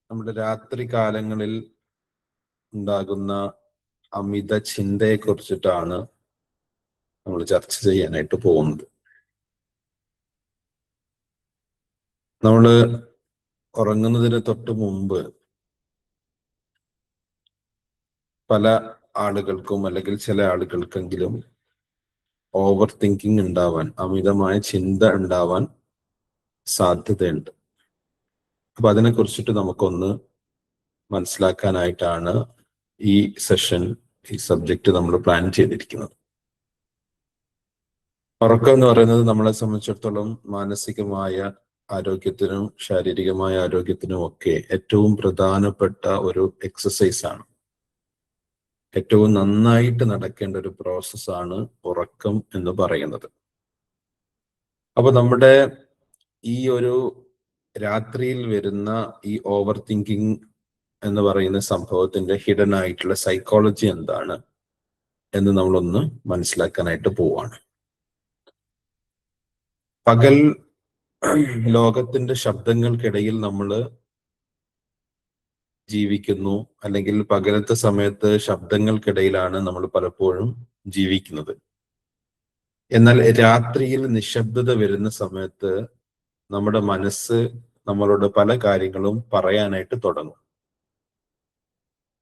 നമ്മുടെ രാത്രി കാലങ്ങളിൽ ഉണ്ടാകുന്ന അമിത ചിന്തയെ കുറിച്ചിട്ടാണ് നമ്മൾ ചർച്ച ചെയ്യാനായിട്ട് പോകുന്നത്. നമ്മൾ ഉറങ്ങുന്നതിന് തൊട്ട് മുമ്പ് പല ആളുകൾക്കും അല്ലെങ്കിൽ ചില ആളുകൾക്കെങ്കിലും ഓവർ തിങ്കിങ് ഉണ്ടാവാൻ, അമിതമായ ചിന്ത ഉണ്ടാവാൻ സാധ്യതയുണ്ട്. അപ്പൊ അതിനെ കുറിച്ചിട്ട് നമുക്കൊന്ന് മനസ്സിലാക്കാനായിട്ടാണ് ഈ സെഷൻ, ഈ സബ്ജക്റ്റ് നമ്മൾ പ്ലാൻ ചെയ്തിരിക്കുന്നത്. ഉറക്കം എന്ന് പറയുന്നത് നമ്മളെ സംബന്ധിച്ചിടത്തോളം മാനസികമായ ആരോഗ്യത്തിനും ശാരീരികമായ ആരോഗ്യത്തിനും ഒക്കെ ഏറ്റവും പ്രധാനപ്പെട്ട ഒരു എക്സസൈസ് ആണ്. ഏറ്റവും നന്നായിട്ട് നടക്കേണ്ട ഒരു പ്രോസസ്സാണ് ഉറക്കം എന്ന് പറയുന്നത്. അപ്പൊ നമ്മുടെ ഈ ഒരു രാത്രിയിൽ വരുന്ന ഈ ഓവർ തിങ്കിങ് എന്ന് പറയുന്ന സംഭവത്തിന്റെ ഹിഡൻ ആയിട്ടുള്ള സൈക്കോളജി എന്താണ് എന്ന് നമ്മളൊന്ന് മനസ്സിലാക്കാനായിട്ട് പോവാണ്. പകൽ ലോകത്തിന്റെ ശബ്ദങ്ങൾക്കിടയിൽ നമ്മൾ ജീവിക്കുന്നു, അല്ലെങ്കിൽ പകലത്തെ സമയത്ത് ശബ്ദങ്ങൾക്കിടയിലാണ് നമ്മൾ പലപ്പോഴും ജീവിക്കുന്നത്. എന്നാൽ രാത്രിയിൽ നിശബ്ദത വരുന്ന സമയത്ത് നമ്മുടെ മനസ്സ് നമ്മളോട് പല കാര്യങ്ങളും പറയാനായിട്ട് തുടങ്ങും.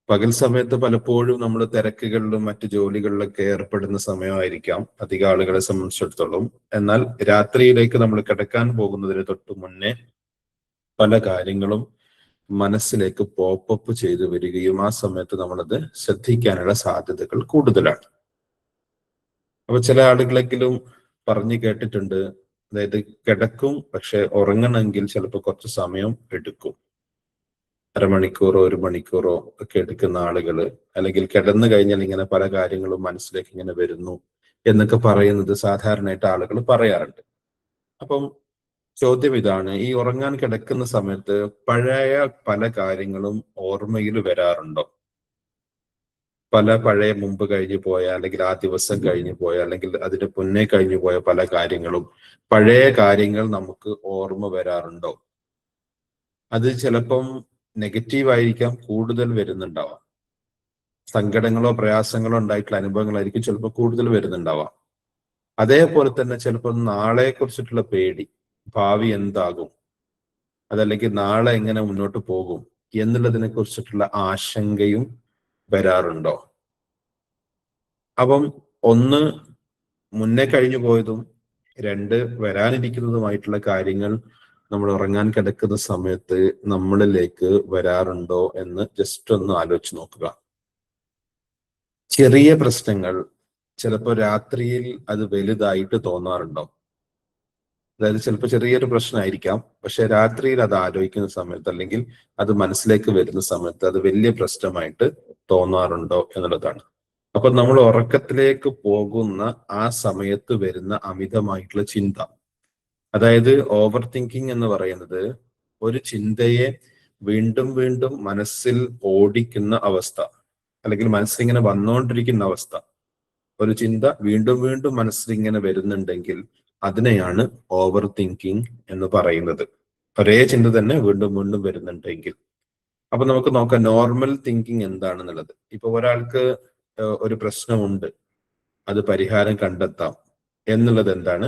പകൽ സമയത്ത് പലപ്പോഴും നമ്മൾ തിരക്കുകളിലും മറ്റു ജോലികളിലൊക്കെ ഏർപ്പെടുന്ന സമയമായിരിക്കാം അധിക ആളുകളെ സംബന്ധിച്ചിടത്തോളം. എന്നാൽ രാത്രിയിലേക്ക് നമ്മൾ കിടക്കാൻ പോകുന്നതിന് തൊട്ട് മുന്നേ പല കാര്യങ്ങളും മനസ്സിലേക്ക് പോപ്പപ്പ് ചെയ്തു വരികയും ആ സമയത്ത് നമ്മളത് ശ്രദ്ധിക്കാനുള്ള സാധ്യതകൾ കൂടുതലാണ്. അപ്പൊ ചില ആളുകളെങ്കിലും പറഞ്ഞു കേട്ടിട്ടുണ്ട്, അതായത് കിടക്കും പക്ഷെ ഉറങ്ങണമെങ്കിൽ ചിലപ്പോൾ കുറച്ച് സമയം എടുക്കും, അരമണിക്കൂറോ 1 മണിക്കൂറോ ഒക്കെ എടുക്കുന്ന ആളുകള്, അല്ലെങ്കിൽ കിടന്നു കഴിഞ്ഞാൽ ഇങ്ങനെ പല കാര്യങ്ങളും മനസ്സിലേക്ക് ഇങ്ങനെ വരുന്നു എന്നൊക്കെ പറയുന്നത് സാധാരണയായിട്ട് ആളുകൾ പറയാറുണ്ട്. അപ്പം ചോദ്യം ഇതാണ്, ഈ ഉറങ്ങാൻ കിടക്കുന്ന സമയത്ത് പഴയ പല കാര്യങ്ങളും ഓർമ്മയിൽ വരാറുണ്ടോ? പഴയ മുമ്പ് കഴിഞ്ഞു പോയ, അല്ലെങ്കിൽ ആ ദിവസം കഴിഞ്ഞു പോയ, അല്ലെങ്കിൽ അതിന് മുന്നേ കഴിഞ്ഞു പോയ പല കാര്യങ്ങളും, പഴയ കാര്യങ്ങൾ നമുക്ക് ഓർമ്മ വരാറുണ്ടോ? അത് ചിലപ്പം നെഗറ്റീവായിരിക്കാം കൂടുതൽ വരുന്നുണ്ടാവാം. സങ്കടങ്ങളോ പ്രയാസങ്ങളോ ഉണ്ടായിട്ടുള്ള അനുഭവങ്ങളായിരിക്കും ചിലപ്പോൾ കൂടുതൽ വരുന്നുണ്ടാവാം. അതേപോലെ തന്നെ ചിലപ്പോൾ നാളെ കുറിച്ചിട്ടുള്ള പേടി, ഭാവി എന്താകും, അതല്ലെങ്കിൽ നാളെ എങ്ങനെ മുന്നോട്ട് പോകും എന്നുള്ളതിനെ കുറിച്ചിട്ടുള്ള ആശങ്കയും വരാറുണ്ടോ? അപ്പം ഒന്ന്, മുന്നേ കഴിഞ്ഞു പോയതും 2 വരാനിരിക്കുന്നതുമായിട്ടുള്ള കാര്യങ്ങൾ നമ്മൾ ഉറങ്ങാൻ കിടക്കുന്ന സമയത്ത് നമ്മളിലേക്ക് വരാറുണ്ടോ എന്ന് ജസ്റ്റ് ഒന്ന് ആലോചിച്ച് നോക്കുക. ചെറിയ പ്രശ്നങ്ങൾ ചിലപ്പോൾ രാത്രിയിൽ അത് വലുതായിട്ട് തോന്നാറുണ്ടോ? അതായത് ചിലപ്പോൾ ചെറിയൊരു പ്രശ്നമായിരിക്കാം, പക്ഷെ രാത്രിയിൽ അത് ആലോചിക്കുന്ന സമയത്ത്, അല്ലെങ്കിൽ അത് മനസ്സിലേക്ക് വരുന്ന സമയത്ത് അത് വലിയ പ്രശ്നമായിട്ട് തോന്നാറുണ്ടോ എന്നുള്ളതാണ്. അപ്പൊ നമ്മൾ ഉറക്കത്തിലേക്ക് പോകുന്ന ആ സമയത്ത് വരുന്ന അമിതമായിട്ടുള്ള ചിന്ത, അതായത് ഓവർ തിങ്കിങ് എന്ന് പറയുന്നത് ഒരു ചിന്തയെ വീണ്ടും വീണ്ടും മനസ്സിൽ ഓടിക്കുന്ന അവസ്ഥ, അല്ലെങ്കിൽ മനസ്സിലിങ്ങനെ വന്നുകൊണ്ടിരിക്കുന്ന അവസ്ഥ. ഒരു ചിന്ത വീണ്ടും വീണ്ടും മനസ്സിലിങ്ങനെ വരുന്നുണ്ടെങ്കിൽ അതിനെയാണ് ഓവർ തിങ്കിങ് എന്ന് പറയുന്നത്. ഒരേ ചിന്ത തന്നെ വീണ്ടും വീണ്ടും വരുന്നുണ്ടെങ്കിൽ. അപ്പൊ നമുക്ക് നോക്കാം നോർമൽ തിങ്കിങ് എന്താണെന്നുള്ളത്. ഇപ്പൊ ഒരാൾക്ക് ഒരു പ്രശ്നമുണ്ട്, അത് പരിഹാരം കണ്ടെത്താം എന്നുള്ളത് എന്താണ്?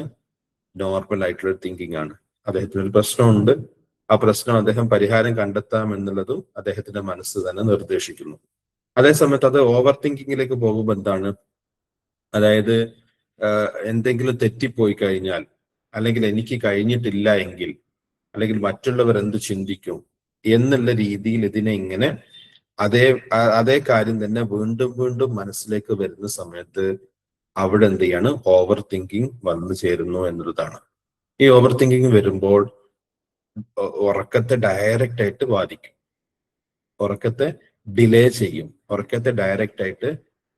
നോർമൽ ആയിട്ടുള്ള തിങ്കിങ് ആണ്. അദ്ദേഹത്തിന് ഒരു പ്രശ്നമുണ്ട്, ആ പ്രശ്നം അദ്ദേഹം പരിഹാരം കണ്ടെത്താം എന്നുള്ളതും അദ്ദേഹത്തിന്റെ മനസ്സ് തന്നെ നിർദ്ദേശിക്കുന്നു. അതേസമയത്ത് അത് ഓവർ തിങ്കിങ്ങിലേക്ക് പോകുമ്പോൾ എന്താണ്? അതായത് എന്തെങ്കിലും തെറ്റിപ്പോയി കഴിഞ്ഞാൽ, അല്ലെങ്കിൽ എനിക്ക് കഴിഞ്ഞിട്ടില്ല എങ്കിൽ, അല്ലെങ്കിൽ മറ്റുള്ളവർ എന്ത് ചിന്തിക്കും എന്നുള്ള രീതിയിൽ ഇതിനെ ഇങ്ങനെ അതേ കാര്യം തന്നെ വീണ്ടും വീണ്ടും മനസ്സിലേക്ക് വരുന്ന സമയത്ത് അവിടെ എന്ത് ചെയ്യാണ്? ഓവർ തിങ്കിങ് വന്നു ചേരുന്നു എന്നുള്ളതാണ്. ഈ ഓവർ തിങ്കിങ് വരുമ്പോൾ ഉറക്കത്തെ ഡയറക്റ്റ് ആയിട്ട് ബാധിക്കും, ഉറക്കത്തെ ഡിലേ ചെയ്യും, ഉറക്കത്തെ ഡയറക്റ്റ് ആയിട്ട്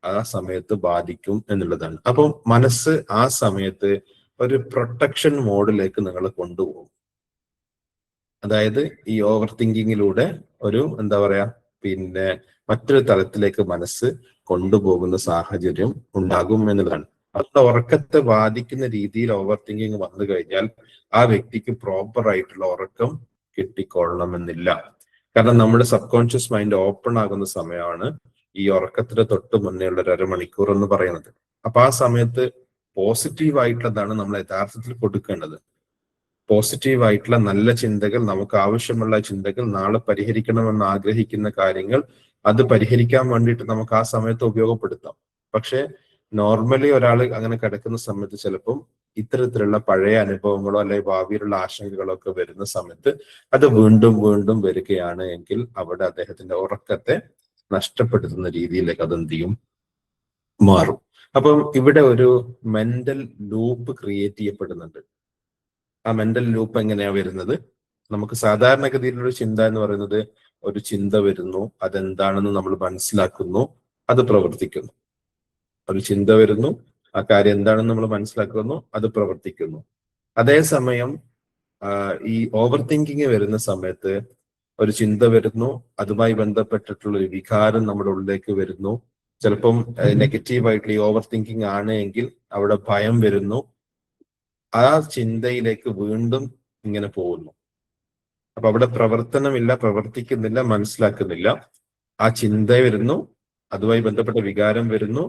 ആ സമയത്ത് ബാധിക്കും എന്നുള്ളതാണ്. അപ്പം മനസ്സ് ആ സമയത്ത് ഒരു പ്രൊട്ടക്ഷൻ മോഡിലേക്ക് നിങ്ങൾ കൊണ്ടുപോകും. അതായത് ഈ ഓവർ തിങ്കിങ്ങിലൂടെ ഒരു എന്താ പറയാ, മറ്റൊരു തലത്തിലേക്ക് മനസ്സ് കൊണ്ടുപോകുന്ന സാഹചര്യം ഉണ്ടാകും എന്നുള്ളതാണ്. അത് ഉറക്കത്തെ ബാധിക്കുന്ന രീതിയിൽ ഓവർ തിങ്കിങ് വന്നു കഴിഞ്ഞാൽ ആ വ്യക്തിക്ക് പ്രോപ്പർ ആയിട്ടുള്ള ഉറക്കം കിട്ടിക്കൊള്ളണമെന്നില്ല. കാരണം നമ്മുടെ സബ് കോൺഷ്യസ് മൈൻഡ് ഓപ്പൺ ആകുന്ന സമയമാണ് ഈ ഉറക്കത്തിന് തൊട്ട് മുന്നേ ഉള്ള ഒരു അരമണിക്കൂർ എന്ന് പറയുന്നത്. അപ്പൊ ആ സമയത്ത് പോസിറ്റീവ് ആയിട്ടുള്ളതാണ് നമ്മൾ യഥാർത്ഥത്തിൽ കൊടുക്കേണ്ടത്. പോസിറ്റീവ് ആയിട്ടുള്ള നല്ല ചിന്തകൾ, നമുക്ക് ആവശ്യമുള്ള ചിന്തകൾ, നാളെ പരിഹരിക്കണമെന്ന് ആഗ്രഹിക്കുന്ന കാര്യങ്ങൾ, അത് പരിഹരിക്കാൻ വേണ്ടിയിട്ട് നമുക്ക് ആ സമയത്ത് ഉപയോഗപ്പെടുത്താം. പക്ഷെ നോർമലി ഒരാൾ അങ്ങനെ കിടക്കുന്ന സമയത്ത് ചിലപ്പം ഇത്തരത്തിലുള്ള പഴയ അനുഭവങ്ങളോ അല്ലെങ്കിൽ ഭാവിയിലുള്ള ആശങ്കകളോ ഒക്കെ വരുന്ന സമയത്ത് അത് വീണ്ടും വീണ്ടും വരികയാണ് എങ്കിൽ അവിടെ അദ്ദേഹത്തിന്റെ ഉറക്കത്തെ നഷ്ടപ്പെടുത്തുന്ന രീതിയിലേക്ക് അത് എന്ത് ചെയ്യും, മാറും. അപ്പം ഇവിടെ ഒരു മെന്റൽ ലൂപ്പ് ക്രിയേറ്റ് ചെയ്യപ്പെടുന്നുണ്ട്. ആ മെന്റൽ ലൂപ്പ് എങ്ങനെയാ വരുന്നത്? നമുക്ക് സാധാരണഗതിയിലുള്ള ചിന്ത എന്ന് പറയുന്നത്, ഒരു ചിന്ത വരുന്നു, അതെന്താണെന്ന് നമ്മൾ മനസ്സിലാക്കുന്നു, അത് പ്രവർത്തിക്കുന്നു. ഒരു ചിന്ത വരുന്നു, ആ കാര്യം എന്താണെന്ന് നമ്മൾ മനസ്സിലാക്കുന്നു, അത് പ്രവർത്തിക്കുന്നു. അതേസമയം ഈ ഓവർ തിങ്കിങ് വരുന്ന സമയത്ത് ഒരു ചിന്ത വരുന്നു, അതുമായി ബന്ധപ്പെട്ടിട്ടുള്ള ഒരു വികാരം നമ്മുടെ ഉള്ളിലേക്ക് വരുന്നു. ചിലപ്പം നെഗറ്റീവായിട്ടുള്ള ഈ ഓവർ തിങ്കിങ് ആണ് എങ്കിൽ അവിടെ ഭയം വരുന്നു. ആ ചിന്തയിലേക്ക് വീണ്ടും ഇങ്ങനെ പോകുന്നു. അപ്പൊ അവിടെ പ്രവർത്തനമില്ല, പ്രവർത്തിക്കുന്നില്ല, മനസ്സിലാക്കുന്നില്ല. ആ ചിന്ത വരുന്നു, അതുമായി ബന്ധപ്പെട്ട വികാരം വരുന്നു,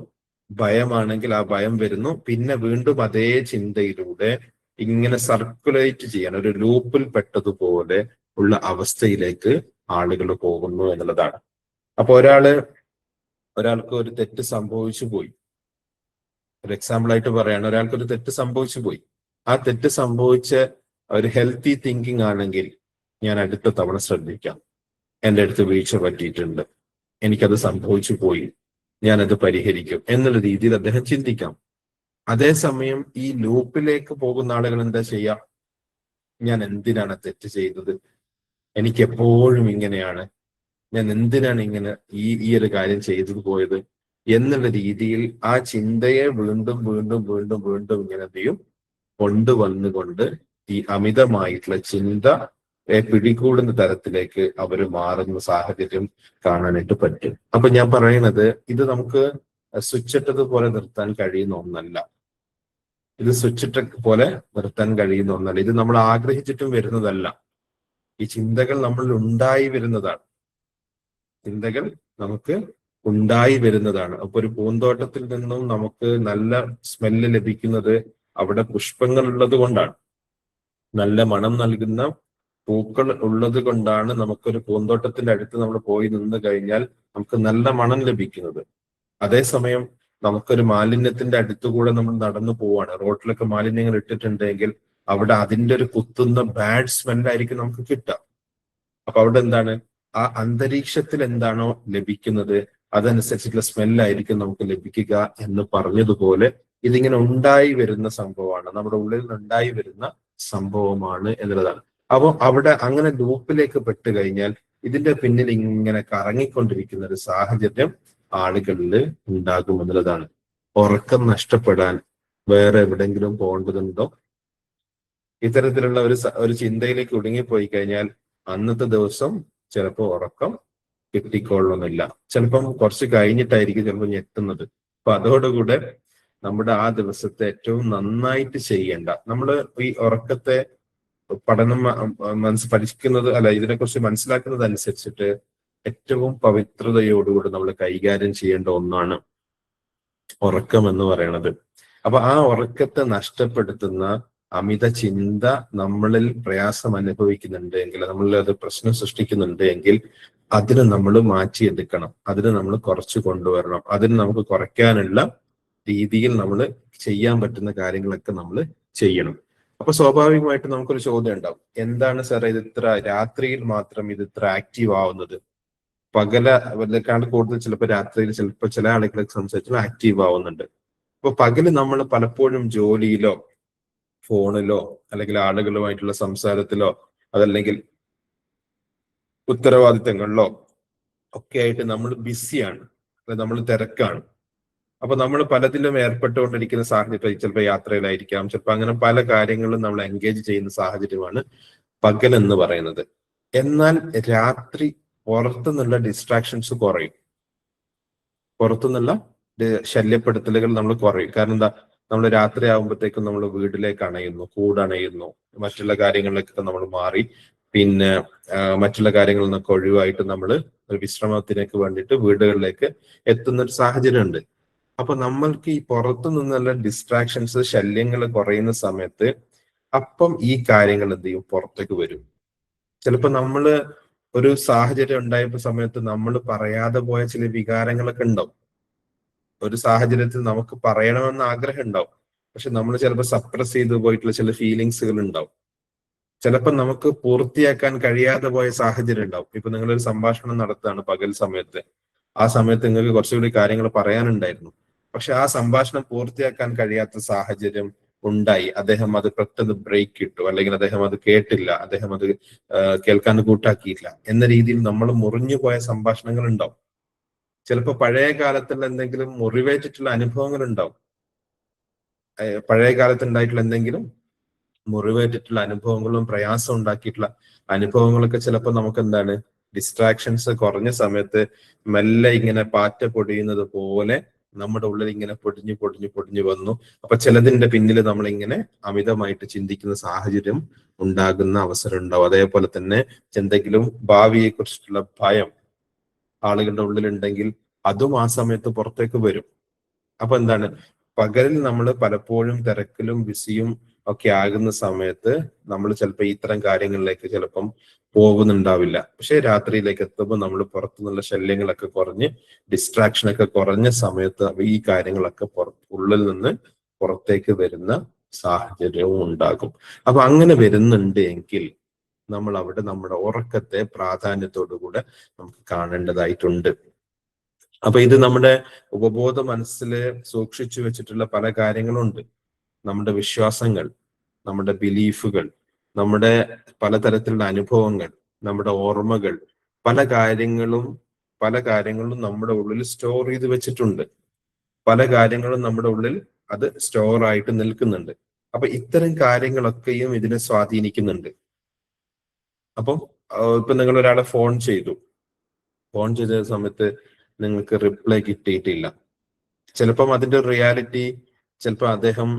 ഭയമാണെങ്കിൽ ആ ഭയം വരുന്നു, പിന്നെ വീണ്ടും അതേ ചിന്തയിലൂടെ ഇങ്ങനെ സർക്കുലേറ്റ് ചെയ്യാൻ ഒരു ലൂപ്പിൽ പെട്ടതുപോലെ ഉള്ള അവസ്ഥയിലേക്ക് ആളുകൾ പോകുന്നു എന്നുള്ളതാണ്. അപ്പൊ ഒരാൾക്ക് ഒരു തെറ്റ് സംഭവിച്ചു പോയി. ഒരു എക്സാമ്പിൾ ആയിട്ട് പറയാണ്, ഒരാൾക്ക് ഒരു തെറ്റ് സംഭവിച്ചു പോയി. ആ തെറ്റ് സംഭവിച്ച ഒരു ഹെൽത്തി തിങ്കിങ് ആണെങ്കിൽ, ഞാൻ അടുത്ത തവണ ശ്രദ്ധിക്കാം, എൻ്റെ അടുത്ത് വീഴ്ച പറ്റിയിട്ടുണ്ട്, എനിക്കത് സംഭവിച്ചു പോയി, ഞാനത് പരിഹരിക്കും എന്നുള്ള രീതിയിൽ അദ്ദേഹം ചിന്തിക്കാം. അതേസമയം ഈ ലൂപ്പിലേക്ക് പോകുന്ന ആളുകൾ എന്താ ചെയ്യാം? ഞാൻ എന്തിനാണ് തെറ്റ് ചെയ്തത്, എനിക്ക് എപ്പോഴും ഇങ്ങനെയാണ്, ഞാൻ എന്തിനാണ് ഇങ്ങനെ ഈ ഒരു കാര്യം ചെയ്തു പോയത് എന്നുള്ള രീതിയിൽ ആ ചിന്തയെ വീണ്ടും വീണ്ടും വീണ്ടും വീണ്ടും ഇങ്ങനെ എന്ത് ചെയ്യും, കൊണ്ടുവന്നുകൊണ്ട് ഈ അമിതമായിട്ടുള്ള ചിന്ത പിടികൂടുന്ന തരത്തിലേക്ക് അവർ മാറുന്ന സാഹചര്യം കാണാനായിട്ട് പറ്റും. അപ്പൊ ഞാൻ പറയുന്നത്, ഇത് നമുക്ക് സ്വിച്ചിട്ടതുപോലെ നിർത്താൻ കഴിയുന്ന ഒന്നല്ല. ഇത് സ്വിച്ചിട്ട പോലെ നിർത്താൻ കഴിയുന്ന ഒന്നല്ല. ഇത് നമ്മൾ ആഗ്രഹിച്ചിട്ടും വരുന്നതല്ല. ഈ ചിന്തകൾ നമ്മളിൽ ഉണ്ടായി വരുന്നതാണ്. ചിന്തകൾ നമുക്ക് ഉണ്ടായി വരുന്നതാണ്. അപ്പൊ ഒരു പൂന്തോട്ടത്തിൽ നിന്നും നമുക്ക് നല്ല സ്മെല്ല് ലഭിക്കുന്നത് അവിടെ പുഷ്പങ്ങൾ ഉള്ളത് കൊണ്ടാണ്. നല്ല മണം നൽകുന്ന പൂക്കൾ ഉള്ളത് കൊണ്ടാണ് നമുക്കൊരു പൂന്തോട്ടത്തിന്റെ അടുത്ത് നമ്മൾ പോയി നിന്ന് കഴിഞ്ഞാൽ നമുക്ക് നല്ല മണം ലഭിക്കുന്നത്. അതേസമയം നമുക്കൊരു മാലിന്യത്തിന്റെ അടുത്തുകൂടെ നമ്മൾ നടന്നു പോവാണ്, റോഡിലൊക്കെ മാലിന്യങ്ങൾ ഇട്ടിട്ടുണ്ടെങ്കിൽ അവിടെ അതിന്റെ ഒരു കുത്തുന്ന ബാഡ് സ്മെല്ലായിരിക്കും നമുക്ക് കിട്ടുക. അപ്പൊ അവിടെ എന്താണ്, ആ അന്തരീക്ഷത്തിൽ എന്താണോ ലഭിക്കുന്നത് അതനുസരിച്ചിട്ടുള്ള സ്മെല്ലായിരിക്കും നമുക്ക് ലഭിക്കുക എന്ന് പറഞ്ഞതുപോലെ ഇതിങ്ങനെ ഉണ്ടായി വരുന്ന സംഭവമാണ്, നമ്മുടെ ഉള്ളിൽ നിന്ന് ഉണ്ടായി വരുന്ന സംഭവമാണ് എന്നുള്ളതാണ്. അപ്പോൾ അവിടെ അങ്ങനെ ലൂപ്പിലേക്ക് പെട്ട് കഴിഞ്ഞാൽ ഇതിന്റെ പിന്നിൽ ഇങ്ങനെ കറങ്ങിക്കൊണ്ടിരിക്കുന്ന ഒരു സാഹചര്യം ആളുകളിൽ ഉണ്ടാകും എന്നുള്ളതാണ്. ഉറക്കം നഷ്ടപ്പെടാൻ വേറെ എവിടെങ്കിലും പോകേണ്ടതുണ്ടോ? ഇത്തരത്തിലുള്ള ഒരു ചിന്തയിലേക്ക് ഒടുങ്ങിപ്പോയി കഴിഞ്ഞാൽ അന്നത്തെ ദിവസം ചിലപ്പോൾ ഉറക്കം കിട്ടിക്കൊള്ളുന്നില്ല. ചിലപ്പം കുറച്ച് കഴിഞ്ഞിട്ടായിരിക്കും ചിലപ്പോൾ ഞെട്ടുന്നത്. അപ്പൊ അതോടുകൂടെ നമ്മുടെ ആ ദിവസത്തെ ഏറ്റവും നന്നായിട്ട് ചെയ്യേണ്ട, നമ്മൾ ഈ ഉറക്കത്തെ പഠനം പഠിക്കുന്നത് അല്ല, ഇതിനെക്കുറിച്ച് മനസ്സിലാക്കുന്നത് അനുസരിച്ചിട്ട് ഏറ്റവും പവിത്രതയോടുകൂടി നമ്മൾ കൈകാര്യം ചെയ്യേണ്ട ഒന്നാണ് ഉറക്കം എന്ന് പറയുന്നത്. അപ്പൊ ആ ഉറക്കത്തെ നഷ്ടപ്പെടുത്തുന്ന അമിത ചിന്ത നമ്മളിൽ പ്രയാസം അനുഭവിക്കുന്നുണ്ട് എങ്കിൽ, നമ്മളിൽ അത് പ്രശ്നം സൃഷ്ടിക്കുന്നുണ്ട് എങ്കിൽ അതിന് നമ്മൾ മാറ്റിയെടുക്കണം, അതിന് നമ്മൾ കുറച്ച് കൊണ്ടുവരണം. അതിന് നമുക്ക് കുറയ്ക്കാനുള്ള രീതിയിൽ നമ്മൾ ചെയ്യാൻ പറ്റുന്ന കാര്യങ്ങളൊക്കെ നമ്മൾ ചെയ്യണം. അപ്പൊ സ്വാഭാവികമായിട്ട് നമുക്കൊരു ചോദ്യം ഉണ്ടാവും, എന്താണ് സാർ ഇത് ഇത്ര രാത്രിയിൽ മാത്രം ഇത് ഇത്ര ആക്റ്റീവ് ആവുന്നത്? പകലക്കാണ്ട് കൂടുതൽ ചിലപ്പോൾ രാത്രിയിൽ ചിലപ്പോൾ ചില ആളുകളെ സംസാരിച്ചാൽ ആക്റ്റീവ് ആവുന്നുണ്ട്. അപ്പൊ പകല് നമ്മൾ പലപ്പോഴും ജോലിയിലോ ഫോണിലോ അല്ലെങ്കിൽ ആളുകളുമായിട്ടുള്ള സംസാരത്തിലോ അതല്ലെങ്കിൽ ഉത്തരവാദിത്തങ്ങളിലോ ഒക്കെ ആയിട്ട് നമ്മൾ ബിസിയാണ്, നമ്മൾ തിരക്കാണ്. അപ്പൊ നമ്മൾ പലതിലും ഏർപ്പെട്ടുകൊണ്ടിരിക്കുന്ന സാഹചര്യം, ചിലപ്പോൾ യാത്രയിലായിരിക്കാം, ചിലപ്പോൾ അങ്ങനെ പല കാര്യങ്ങളിലും നമ്മൾ എൻഗേജ് ചെയ്യുന്ന സാഹചര്യമാണ് പകൽ എന്ന് പറയുന്നത്. എന്നാൽ രാത്രി പുറത്തുനിന്നുള്ള ഡിസ്ട്രാക്ഷൻസ് കുറയും, പുറത്തുനിന്നുള്ള ശല്യപ്പെടുത്തലുകൾ നമ്മൾ കുറയും. കാരണം എന്താ, നമ്മൾ രാത്രി ആകുമ്പോഴത്തേക്കും നമ്മൾ വീട്ടിലേക്ക് അണയുന്നു, കൂടണയുന്നു, മറ്റുള്ള കാര്യങ്ങളിലേക്കൊക്കെ നമ്മൾ മാറി, പിന്നെ മറ്റുള്ള കാര്യങ്ങളിൽ നിന്നൊക്കെ ഒഴിവായിട്ട് നമ്മൾ ഒരു വിശ്രമത്തിലേക്ക് വേണ്ടിയിട്ട് വീടുകളിലേക്ക് എത്തുന്ന ഒരു സാഹചര്യം ഉണ്ട്. അപ്പൊ നമ്മൾക്ക് ഈ പുറത്തു നിന്നുള്ള ഡിസ്ട്രാക്ഷൻസ്, ശല്യങ്ങൾ കുറയുന്ന സമയത്ത് അപ്പം ഈ കാര്യങ്ങൾ എന്ത് ചെയ്യും, പുറത്തേക്ക് വരും. ചിലപ്പോ നമ്മള് ഒരു സാഹചര്യം ഉണ്ടായപ്പോ സമയത്ത് നമ്മൾ പറയാതെ പോയ ചില വികാരങ്ങളൊക്കെ ഉണ്ടാവും. ഒരു സാഹചര്യത്തിൽ നമുക്ക് പറയണമെന്ന് ആഗ്രഹം ഉണ്ടാവും, പക്ഷെ നമ്മൾ ചിലപ്പോൾ സപ്രസ് ചെയ്തു പോയിട്ടുള്ള ചില ഫീലിങ്സുകൾ ഉണ്ടാവും. ചിലപ്പോൾ നമുക്ക് പൂർത്തിയാക്കാൻ കഴിയാതെ പോയ സാഹചര്യം ഉണ്ടാവും. ഇപ്പൊ നിങ്ങളൊരു സംഭാഷണം നടത്തുകയാണ് പകൽ സമയത്ത്, ആ സമയത്ത് നിങ്ങൾക്ക് കുറച്ചുകൂടി കാര്യങ്ങൾ പറയാനുണ്ടായിരുന്നു, പക്ഷെ ആ സംഭാഷണം പൂർത്തിയാക്കാൻ കഴിയാത്ത സാഹചര്യം ഉണ്ടായി. അദ്ദേഹം അത് പെട്ടെന്ന് ബ്രേക്ക് ഇട്ടു, അല്ലെങ്കിൽ അദ്ദേഹം അത് കേട്ടില്ല, അദ്ദേഹം അത് കേൾക്കാൻ കൂട്ടാക്കിയില്ല എന്ന രീതിയിൽ നമ്മൾ മുറിഞ്ഞു പോയ സംഭാഷണങ്ങൾ ഉണ്ടാവും. ചിലപ്പോൾ പഴയ കാലത്തുള്ള എന്തെങ്കിലും മുറിവേറ്റിട്ടുള്ള അനുഭവങ്ങൾ ഉണ്ടാവും. പഴയ കാലത്ത് ഉണ്ടായിട്ടുള്ള എന്തെങ്കിലും മുറിവേറ്റിട്ടുള്ള അനുഭവങ്ങളും പ്രയാസം ഉണ്ടാക്കിയിട്ടുള്ള അനുഭവങ്ങളൊക്കെ ചിലപ്പോൾ നമുക്ക് എന്താണ്, ഡിസ്ട്രാക്ഷൻസ് കുറഞ്ഞ സമയത്ത് മെല്ലെ ഇങ്ങനെ പാറ്റ പൊടിയുന്നത് പോലെ നമ്മുടെ ഉള്ളിൽ ഇങ്ങനെ പൊടിഞ്ഞു പൊടിഞ്ഞു പൊടിഞ്ഞു വന്നു. അപ്പൊ ചിലതിന്റെ പിന്നിൽ നമ്മൾ ഇങ്ങനെ അമിതമായിട്ട് ചിന്തിക്കുന്ന സാഹചര്യം ഉണ്ടാകുന്ന അവസരം ഉണ്ടാവും. അതേപോലെ തന്നെ എന്തെങ്കിലും ഭാവിയെ കുറിച്ചിട്ടുള്ള ഭയം ആളുകളുടെ ഉള്ളിലുണ്ടെങ്കിൽ അതും ആ സമയത്ത് പുറത്തേക്ക് വരും. അപ്പൊ എന്താണ്, പകലിൽ നമ്മൾ പലപ്പോഴും തിരക്കിലും ബിസിയും ഒക്കെ ആകുന്ന സമയത്ത് നമ്മൾ ചിലപ്പോൾ ഇത്തരം കാര്യങ്ങളിലേക്ക് ചിലപ്പം പോകുന്നുണ്ടാവില്ല. പക്ഷെ രാത്രിയിലേക്ക് എത്തുമ്പോൾ നമ്മൾ പുറത്തുനിന്നുള്ള ശല്യങ്ങളൊക്കെ കുറഞ്ഞ്, ഡിസ്ട്രാക്ഷനൊക്കെ കുറഞ്ഞ സമയത്ത് ഈ കാര്യങ്ങളൊക്കെ ഉള്ളിൽ നിന്ന് പുറത്തേക്ക് വരുന്ന സാഹചര്യവും ഉണ്ടാകും. അപ്പൊ അങ്ങനെ വരുന്നുണ്ട് എങ്കിൽ നമ്മൾ അവിടെ നമ്മുടെ ഉറക്കത്തെ പ്രാധാന്യത്തോടുകൂടെ നമുക്ക് കാണേണ്ടതായിട്ടുണ്ട്. അപ്പൊ ഇത് നമ്മുടെ ഉപബോധ മനസ്സിൽ സൂക്ഷിച്ചു വെച്ചിട്ടുള്ള പല കാര്യങ്ങളുണ്ട്. നമ്മുടെ വിശ്വാസങ്ങൾ, നമ്മുടെ ബിലീഫുകൾ, നമ്മുടെ പലതരത്തിലുള്ള അനുഭവങ്ങൾ, നമ്മുടെ ഓർമ്മകൾ, പല കാര്യങ്ങളും നമ്മുടെ ഉള്ളിൽ സ്റ്റോർ ചെയ്ത് വെച്ചിട്ടുണ്ട്. പല കാര്യങ്ങളും നമ്മുടെ ഉള്ളിൽ അത് സ്റ്റോർ ആയിട്ട് നിൽക്കുന്നുണ്ട്. അപ്പൊ ഇത്തരം കാര്യങ്ങളൊക്കെയും ഇതിനെ സ്വാധീനിക്കുന്നുണ്ട്. അപ്പം ഇപ്പൊ നിങ്ങൾ ഒരാളെ ഫോൺ ചെയ്ത സമയത്ത് നിങ്ങൾക്ക് റിപ്ലൈ കിട്ടിയിട്ടില്ല. ചിലപ്പം അതിന്റെ റിയാലിറ്റി, ചിലപ്പോൾ അദ്ദേഹം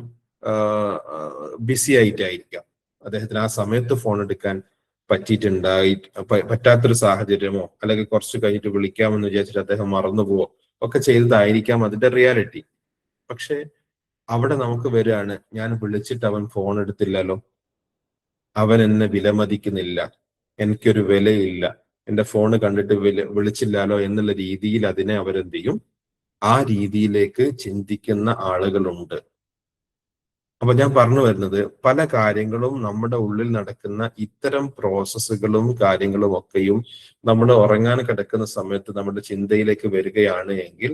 ബിസി ആയിട്ടായിരിക്കാം, അദ്ദേഹത്തിന് ആ സമയത്ത് ഫോൺ എടുക്കാൻ പറ്റാത്തൊരു സാഹചര്യമോ, അല്ലെങ്കിൽ കുറച്ച് കഴിഞ്ഞിട്ട് വിളിക്കാമെന്ന് വിചാരിച്ചിട്ട് അദ്ദേഹം മറന്നുപോവോ ഒക്കെ ചെയ്തതായിരിക്കാം അതിന്റെ റിയാലിറ്റി. പക്ഷെ അവിടെ നമുക്ക് വരികയാണ്, ഞാൻ വിളിച്ചിട്ട് അവൻ ഫോൺ എടുത്തില്ലല്ലോ, അവൻ എന്നെ വിലമതിക്കുന്നില്ല, എനിക്കൊരു വിലയില്ല, എന്റെ ഫോണ് കണ്ടിട്ട് വിളിച്ചില്ലാലോ എന്നുള്ള രീതിയിൽ അതിനെ അവരെന്ത് ചെയ്യും, ആ രീതിയിലേക്ക് ചിന്തിക്കുന്ന ആളുകളുണ്ട്. അപ്പൊ ഞാൻ പറഞ്ഞു വരുന്നത്, പല കാര്യങ്ങളും നമ്മുടെ ഉള്ളിൽ നടക്കുന്ന ഇത്തരം പ്രോസസ്സുകളും കാര്യങ്ങളും ഒക്കെയും നമ്മൾ ഉറങ്ങാൻ കിടക്കുന്ന സമയത്ത് നമ്മുടെ ചിന്തയിലേക്ക് വരികയാണ് എങ്കിൽ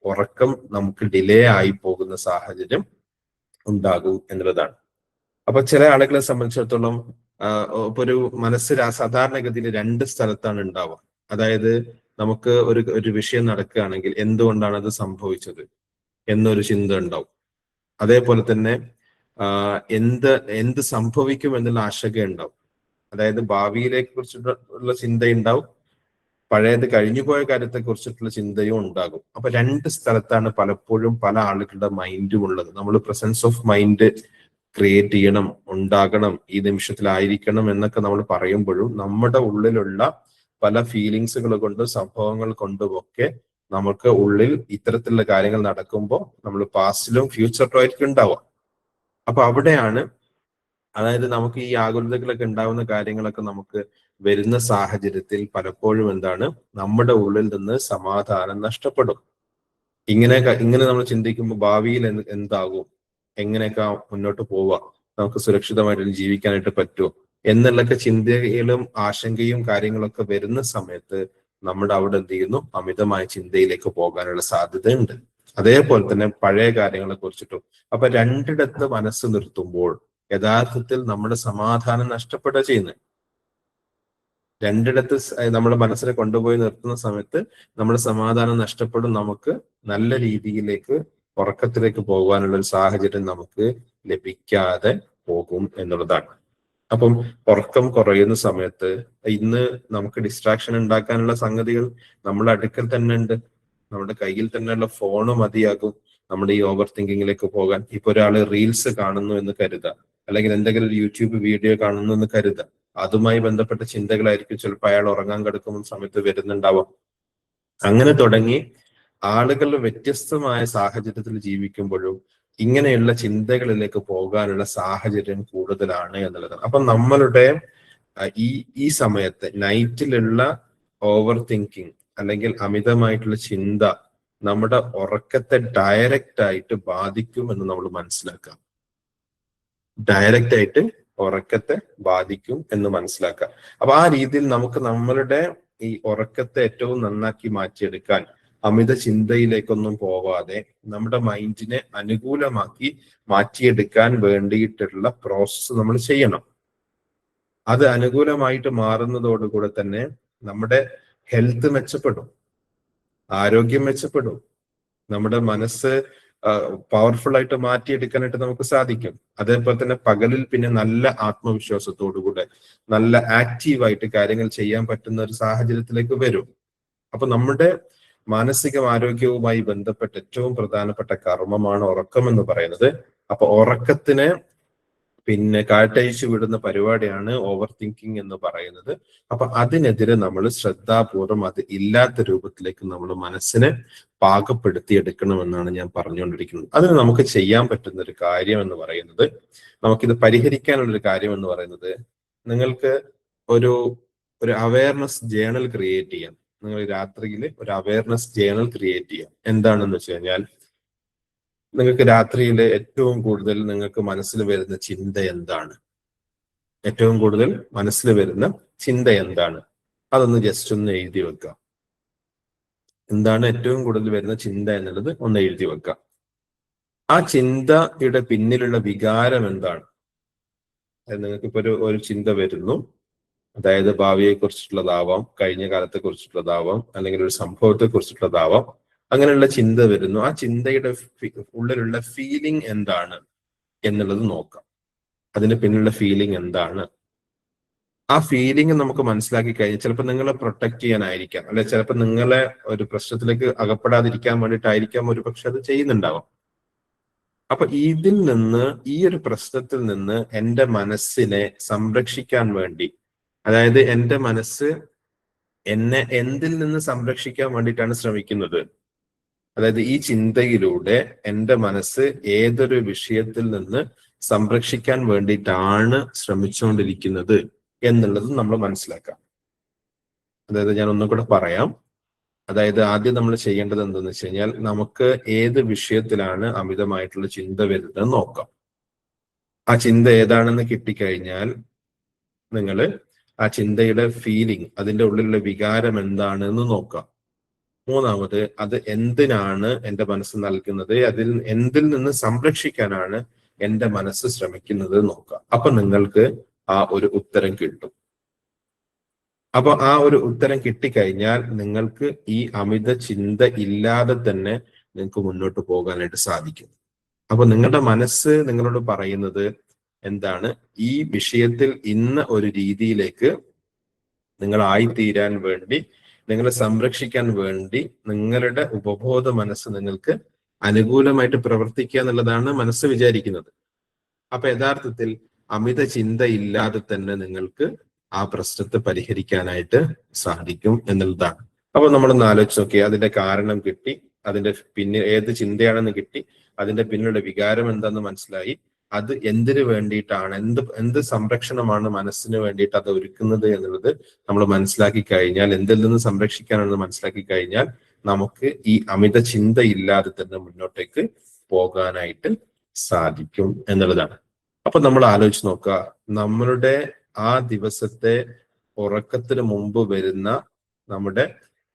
ഉറക്കം നമുക്ക് ഡിലേ ആയി പോകുന്ന സാഹചര്യം ഉണ്ടാകും എന്നുള്ളതാണ്. അപ്പൊ ചില ആളുകളെ സംബന്ധിച്ചിടത്തോളം ഇപ്പൊ ഒരു മനസ്സ് സാധാരണഗതിയിൽ രണ്ട് സ്ഥലത്താണ് ഉണ്ടാവുക. അതായത് നമുക്ക് ഒരു വിഷയം നടക്കുകയാണെങ്കിൽ എന്തുകൊണ്ടാണ് അത് സംഭവിച്ചത് എന്നൊരു ചിന്ത ഉണ്ടാവും. അതേപോലെ തന്നെ എന്ത് സംഭവിക്കും എന്നുള്ള ആശങ്ക ഉണ്ടാവും. അതായത് ഭാവിയിലെ കുറിച്ചിട്ടുള്ള ചിന്തയുണ്ടാവും, പഴയത് കഴിഞ്ഞുപോയ കാര്യത്തെ കുറിച്ചിട്ടുള്ള ചിന്തയും ഉണ്ടാകും. അപ്പൊ രണ്ട് സ്ഥലത്താണ് പലപ്പോഴും പല ആളുകളുടെ മൈൻഡും ഉള്ളത്. നമ്മൾ പ്രസൻസ് ഓഫ് മൈൻഡ് ക്രിയേറ്റ് ചെയ്യണം, ഉണ്ടാകണം, ഈ നിമിഷത്തിലായിരിക്കണം എന്നൊക്കെ നമ്മൾ പറയുമ്പോഴും നമ്മുടെ ഉള്ളിലുള്ള പല ഫീലിങ്സുകൾ കൊണ്ടും സംഭവങ്ങൾ കൊണ്ടുമൊക്കെ നമുക്ക് ഉള്ളിൽ ഇത്തരത്തിലുള്ള കാര്യങ്ങൾ നടക്കുമ്പോൾ നമ്മൾ പാസ്റ്റിലും ഫ്യൂച്ചറിലും ആയിരിക്കും ഉണ്ടാവുക. അപ്പൊ അവിടെയാണ്, അതായത് നമുക്ക് ഈ ആകുലതകളൊക്കെ ഉണ്ടാവുന്ന കാര്യങ്ങളൊക്കെ നമുക്ക് വരുന്ന സാഹചര്യത്തിൽ പലപ്പോഴും എന്താണ്, നമ്മുടെ ഉള്ളിൽ നിന്ന് സമാധാനം നഷ്ടപ്പെടും. ഇങ്ങനെ നമ്മൾ ചിന്തിക്കുമ്പോൾ ഭാവിയിൽ എന്താകും, എങ്ങനെയൊക്കെ മുന്നോട്ട് പോവാ, നമുക്ക് സുരക്ഷിതമായിട്ട് ജീവിക്കാനായിട്ട് പറ്റുമോ എന്നുള്ളൊക്കെ ചിന്തയിലും ആശങ്കയും കാര്യങ്ങളൊക്കെ വരുന്ന സമയത്ത് നമ്മുടെ അവിടെ എന്ത് ചെയ്യുന്നു, അമിതമായ ചിന്തയിലേക്ക് പോകാനുള്ള സാധ്യതയുണ്ട്. അതേപോലെ തന്നെ പഴയ കാര്യങ്ങളെ കുറിച്ചിട്ടും. അപ്പൊ രണ്ടിടത്ത് മനസ്സ് നിർത്തുമ്പോൾ യഥാർത്ഥത്തിൽ നമ്മുടെ സമാധാനം നഷ്ടപ്പെടുക ചെയ്യുന്നത്. രണ്ടിടത്ത് നമ്മുടെ മനസ്സിനെ കൊണ്ടുപോയി നിർത്തുന്ന സമയത്ത് നമ്മുടെ സമാധാനം നഷ്ടപ്പെടും, നമുക്ക് നല്ല രീതിയിലേക്ക് ഉറക്കത്തിലേക്ക് പോകാനുള്ള ഒരു സാഹചര്യം നമുക്ക് ലഭിക്കാതെ പോകും എന്നുള്ളതാണ്. അപ്പം ഉറക്കം കുറയുന്ന സമയത്ത് ഇന്ന് നമുക്ക് ഡിസ്ട്രാക്ഷൻ ഉണ്ടാക്കാനുള്ള സംഗതികൾ നമ്മുടെ അടുക്കൽ തന്നെ ഉണ്ട്. നമ്മുടെ കയ്യിൽ തന്നെയുള്ള ഫോണ് മതിയാകും. നമ്മുടെ ഈ ഓവർ തിങ്കിങ്ങിലേക്ക് പോകാൻ. ഇപ്പൊ ഒരാള് റീൽസ് കാണുന്നു എന്ന് കരുതുക, അല്ലെങ്കിൽ എന്തെങ്കിലും ഒരു യൂട്യൂബ് വീഡിയോ കാണുന്നു എന്ന് കരുതുക. അതുമായി ബന്ധപ്പെട്ട ചിന്തകളായിരിക്കും ചിലപ്പോൾ അയാൾ ഉറങ്ങാൻ കിടക്കുന്ന സമയത്ത് വരുന്നുണ്ടാവാം. അങ്ങനെ തുടങ്ങി ആളുകൾ വ്യത്യസ്തമായ സാഹചര്യത്തിൽ ജീവിക്കുമ്പോഴും ഇങ്ങനെയുള്ള ചിന്തകളിലേക്ക് പോകാനുള്ള സാഹചര്യം കൂടുതലാണ് എന്നുള്ളതാണ്. അപ്പൊ നമ്മളുടെ ഈ സമയത്ത് നൈറ്റിലുള്ള ഓവർ തിങ്കിങ് അല്ലെങ്കിൽ അമിതമായിട്ടുള്ള ചിന്ത നമ്മുടെ ഉറക്കത്തെ ഡയറക്റ്റ് ആയിട്ട് ബാധിക്കും എന്ന് നമ്മൾ മനസ്സിലാക്കാം. ഡയറക്റ്റ് ആയിട്ട് ഉറക്കത്തെ ബാധിക്കും എന്ന് മനസ്സിലാക്കാം. അപ്പൊ ആ രീതിയിൽ നമുക്ക് നമ്മളുടെ ഈ ഉറക്കത്തെ ഏറ്റവും നന്നാക്കി മാറ്റിയെടുക്കാൻ, അമിത ചിന്തയിലേക്കൊന്നും പോവാതെ നമ്മുടെ മൈൻഡിനെ അനുകൂലമാക്കി മാറ്റിയെടുക്കാൻ വേണ്ടിയിട്ടുള്ള പ്രോസസ്സ് നമ്മൾ ചെയ്യണം. അത് അനുകൂലമായിട്ട് മാറുന്നതോടുകൂടെ തന്നെ നമ്മുടെ ഹെൽത്ത് മെച്ചപ്പെടും, ആരോഗ്യം മെച്ചപ്പെടും, നമ്മുടെ മനസ്സ് പവർഫുൾ ആയിട്ട് മാറ്റിയെടുക്കാനായിട്ട് നമുക്ക് സാധിക്കും. അതേപോലെ തന്നെ പകലിൽ പിന്നെ നല്ല ആത്മവിശ്വാസത്തോടുകൂടെ നല്ല ആക്റ്റീവായിട്ട് കാര്യങ്ങൾ ചെയ്യാൻ പറ്റുന്ന ഒരു സാഹചര്യത്തിലേക്ക് വരും. അപ്പൊ നമ്മുടെ മാനസിക ആരോഗ്യവുമായി ബന്ധപ്പെട്ട ഏറ്റവും പ്രധാനപ്പെട്ട കർമ്മമാണ് ഉറക്കം എന്ന് പറയുന്നത്. അപ്പൊ ഉറക്കത്തിന് പിന്നെ കാറ്റഴിച്ചു വിടുന്ന പരിപാടിയാണ് ഓവർ തിങ്കിങ് എന്ന് പറയുന്നത്. അപ്പൊ അതിനെതിരെ നമ്മൾ ശ്രദ്ധാപൂർവം അത് ഇല്ലാത്ത രൂപത്തിലേക്ക് നമ്മൾ മനസ്സിനെ പാകപ്പെടുത്തിയെടുക്കണമെന്നാണ് ഞാൻ പറഞ്ഞുകൊണ്ടിരിക്കുന്നത്. അതിന് നമുക്ക് ചെയ്യാൻ പറ്റുന്ന ഒരു കാര്യം എന്ന് പറയുന്നത്, നമുക്കിത് പരിഹരിക്കാനുള്ളൊരു കാര്യം എന്ന് പറയുന്നത്, നിങ്ങൾക്ക് ഒരു അവയർനെസ് ജേണൽ ക്രിയേറ്റ് ചെയ്യാം. നിങ്ങൾ രാത്രിയിൽ ഒരു അവയർനെസ് ജേണൽ ക്രിയേറ്റ് ചെയ്യാം. എന്താണെന്ന് വെച്ച് കഴിഞ്ഞാൽ, നിങ്ങൾക്ക് രാത്രിയിൽ ഏറ്റവും കൂടുതൽ നിങ്ങൾക്ക് മനസ്സിൽ വരുന്ന ചിന്ത എന്താണ്? ഏറ്റവും കൂടുതൽ മനസ്സിൽ വരുന്ന ചിന്ത എന്താണ്? അതൊന്ന് ജസ്റ്റ് ഒന്ന് എഴുതി വെക്കാം. എന്താണ് ഏറ്റവും കൂടുതൽ വരുന്ന ചിന്ത എന്നുള്ളത് ഒന്ന് എഴുതി വെക്കാം. ആ ചിന്തയുടെ പിന്നിലുള്ള വികാരം എന്താണ്? നിങ്ങൾക്കിപ്പോ ഒരു ചിന്ത വരുന്നു, അതായത് ഭാവിയെ കുറിച്ചിട്ടുള്ളതാവാം, കഴിഞ്ഞ കാലത്തെ കുറിച്ചിട്ടുള്ളതാവാം, അല്ലെങ്കിൽ ഒരു സംഭവത്തെ കുറിച്ചിട്ടുള്ളതാവാം. അങ്ങനെയുള്ള ചിന്ത വരുന്നു. ആ ചിന്തയുടെ ഉള്ളിലുള്ള ഫീലിംഗ് എന്താണ് എന്നുള്ളത് നോക്കാം. അതിന് പിന്നിലുള്ള ഫീലിംഗ് എന്താണ്? ആ ഫീലിംഗ് നമുക്ക് മനസ്സിലാക്കി കഴിഞ്ഞാൽ ചിലപ്പോൾ നിങ്ങളെ പ്രൊട്ടക്ട് ചെയ്യാനായിരിക്കാം, അല്ലെ ചിലപ്പോൾ നിങ്ങളെ ഒരു പ്രശ്നത്തിലേക്ക് അകപ്പെടാതിരിക്കാൻ വേണ്ടിയിട്ടായിരിക്കാം ഒരു പക്ഷെ അത് ചെയ്യുന്നുണ്ടാവാം. അപ്പൊ ഇതിൽ നിന്ന്, ഈ ഒരു പ്രശ്നത്തിൽ നിന്ന് എൻ്റെ മനസ്സിനെ സംരക്ഷിക്കാൻ വേണ്ടി, അതായത് എൻ്റെ മനസ്സ് എന്നെ എന്തിൽ നിന്ന് സംരക്ഷിക്കാൻ വേണ്ടിയിട്ടാണ് ശ്രമിക്കുന്നത്? അതായത് ഈ ചിന്തയിലൂടെ എൻ്റെ മനസ്സ് ഏതൊരു വിഷയത്തിൽ നിന്ന് സംരക്ഷിക്കാൻ വേണ്ടിയിട്ടാണ് ശ്രമിച്ചുകൊണ്ടിരിക്കുന്നത് എന്നുള്ളത് നമ്മൾ മനസ്സിലാക്കാം. അതായത് ഞാൻ ഒന്നും കൂടെ പറയാം. അതായത് ആദ്യം നമ്മൾ ചെയ്യേണ്ടത് എന്തെന്ന് വെച്ച് കഴിഞ്ഞാൽ, നമുക്ക് ഏത് വിഷയത്തിലാണ് അമിതമായിട്ടുള്ള ചിന്ത വരുന്നത് നോക്കാം. ആ ചിന്ത ഏതാണെന്ന് കിട്ടിക്കഴിഞ്ഞാൽ നിങ്ങൾ ആ ചിന്തയുടെ ഫീലിംഗ്, അതിൻ്റെ ഉള്ളിലുള്ള വികാരം എന്താണെന്ന് നോക്കാം. മൂന്നാമത്, അത് എന്തിനാണ് എൻ്റെ മനസ്സ് നൽകുന്നത്, എന്തിൽ നിന്ന് സംരക്ഷിക്കാനാണ് എൻ്റെ മനസ്സ് ശ്രമിക്കുന്നത് നോക്കാം. അപ്പൊ നിങ്ങൾക്ക് ആ ഒരു ഉത്തരം കിട്ടും. അപ്പൊ ആ ഒരു ഉത്തരം കിട്ടിക്കഴിഞ്ഞാൽ നിങ്ങൾക്ക് ഈ അമിത ചിന്ത ഇല്ലാതെ തന്നെ നിങ്ങൾക്ക് മുന്നോട്ട് പോകാനായിട്ട് സാധിക്കും. അപ്പൊ നിങ്ങളുടെ മനസ്സ് നിങ്ങളോട് പറയുന്നത് എന്താണ്? ഈ വിഷയത്തിൽ ഇന്ന ഒരു രീതിയിലേക്ക് നിങ്ങൾ ആയിത്തീരാൻ വേണ്ടി, നിങ്ങളെ സംരക്ഷിക്കാൻ വേണ്ടി നിങ്ങളുടെ ഉപബോധ മനസ്സ് നിങ്ങൾക്ക് അനുകൂലമായിട്ട് പ്രവർത്തിക്കുക എന്നുള്ളതാണ് മനസ്സ് വിചാരിക്കുന്നത്. അപ്പൊ യഥാർത്ഥത്തിൽ അമിത ചിന്ത ഇല്ലാതെ തന്നെ നിങ്ങൾക്ക് ആ പ്രശ്നത്തെ പരിഹരിക്കാനായിട്ട് സാധിക്കും എന്നുള്ളതാണ്. അപ്പൊ നമ്മളൊന്ന് ആലോചിച്ച് നോക്കി, അതിന്റെ കാരണം കിട്ടി, അതിന്റെ പിന്നെ ഏത് ചിന്തയാണെന്ന് കിട്ടി, അതിന്റെ പിന്നിലുള്ള വികാരം എന്താണെന്ന് മനസ്സിലായി, അത് എന്തിനു വേണ്ടിയിട്ടാണ്, എന്ത് സംരക്ഷണമാണ് മനസ്സിന് വേണ്ടിയിട്ട് അത് ഒരുക്കുന്നത് എന്നുള്ളത് നമ്മൾ മനസ്സിലാക്കി കഴിഞ്ഞാൽ, എന്തിൽ നിന്ന് സംരക്ഷിക്കാനാണെന്ന് മനസ്സിലാക്കി കഴിഞ്ഞാൽ നമുക്ക് ഈ അമിത ചിന്ത ഇല്ലാതെ തന്നെ മുന്നോട്ടേക്ക് പോകാനായിട്ട് സാധിക്കും എന്നുള്ളതാണ്. അപ്പൊ നമ്മൾ ആലോചിച്ച് നോക്കുക, നമ്മളുടെ ആ ദിവസത്തെ ഉറക്കത്തിന് മുമ്പ് വരുന്ന നമ്മുടെ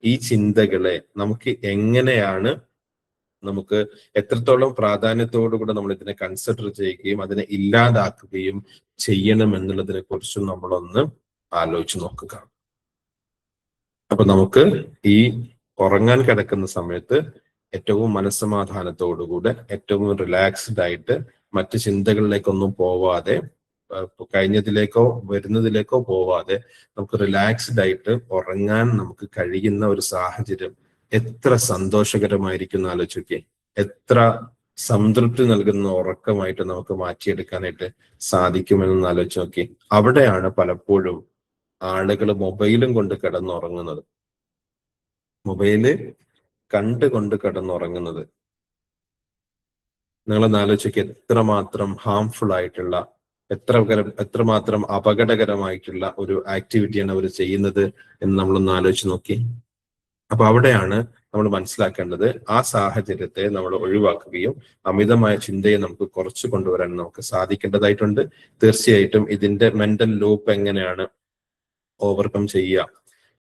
ഈ ചിന്തകളെ നമുക്ക് എങ്ങനെയാണ്, നമുക്ക് എത്രത്തോളം പ്രാധാന്യത്തോടുകൂടെ നമ്മൾ ഇതിനെ കൺസിഡർ ചെയ്യുകയും അതിനെ ഇല്ലാതാക്കുകയും ചെയ്യണം എന്നുള്ളതിനെ കുറിച്ചും നമ്മളൊന്ന് ആലോചിച്ച് നോക്കുക. അപ്പൊ നമുക്ക് ഈ ഉറങ്ങാൻ കിടക്കുന്ന സമയത്ത് ഏറ്റവും മനസ്സമാധാനത്തോടുകൂടെ, ഏറ്റവും റിലാക്സ്ഡ് ആയിട്ട്, മറ്റു ചിന്തകളിലേക്കൊന്നും പോവാതെ, കഴിഞ്ഞതിലേക്കോ വരുന്നതിലേക്കോ പോവാതെ നമുക്ക് റിലാക്സ്ഡ് ആയിട്ട് ഉറങ്ങാൻ നമുക്ക് കഴിയുന്ന ഒരു സാഹചര്യം എത്ര സന്തോഷകരമായിരിക്കും എന്ന് ആലോചിക്കേ. എത്ര സംതൃപ്തി നൽകുന്ന ഉറക്കമായിട്ട് നമുക്ക് മാറ്റിയെടുക്കാനായിട്ട് സാധിക്കുമെന്ന് ആലോചിച്ച് നോക്കി. അവിടെയാണ് പലപ്പോഴും ആളുകൾ മൊബൈലും കൊണ്ട് കിടന്നുറങ്ങുന്നത്, മൊബൈല് കണ്ടുകൊണ്ട് കിടന്നുറങ്ങുന്നത്. നിങ്ങളൊന്ന് ആലോചിക്കുക, എത്രമാത്രം ഹാംഫുൾ ആയിട്ടുള്ള, എത്രമാത്രം അപകടകരമായിട്ടുള്ള ഒരു ആക്ടിവിറ്റിയാണ് അവർ ചെയ്യുന്നത് എന്ന് നമ്മളൊന്ന് ആലോചിച്ച് നോക്കി. അപ്പൊ അവിടെയാണ് നമ്മൾ മനസ്സിലാക്കേണ്ടത്, ആ സാഹചര്യത്തെ നമ്മൾ ഒഴിവാക്കുകയും അമിതമായ ചിന്തയെ നമുക്ക് കുറച്ചു കൊണ്ടുവരാൻ നമുക്ക് സാധിക്കേണ്ടതായിട്ടുണ്ട്. തീർച്ചയായിട്ടും ഇതിന്റെ മെന്റൽ ലൂപ്പ് എങ്ങനെയാണ് ഓവർകം ചെയ്യുക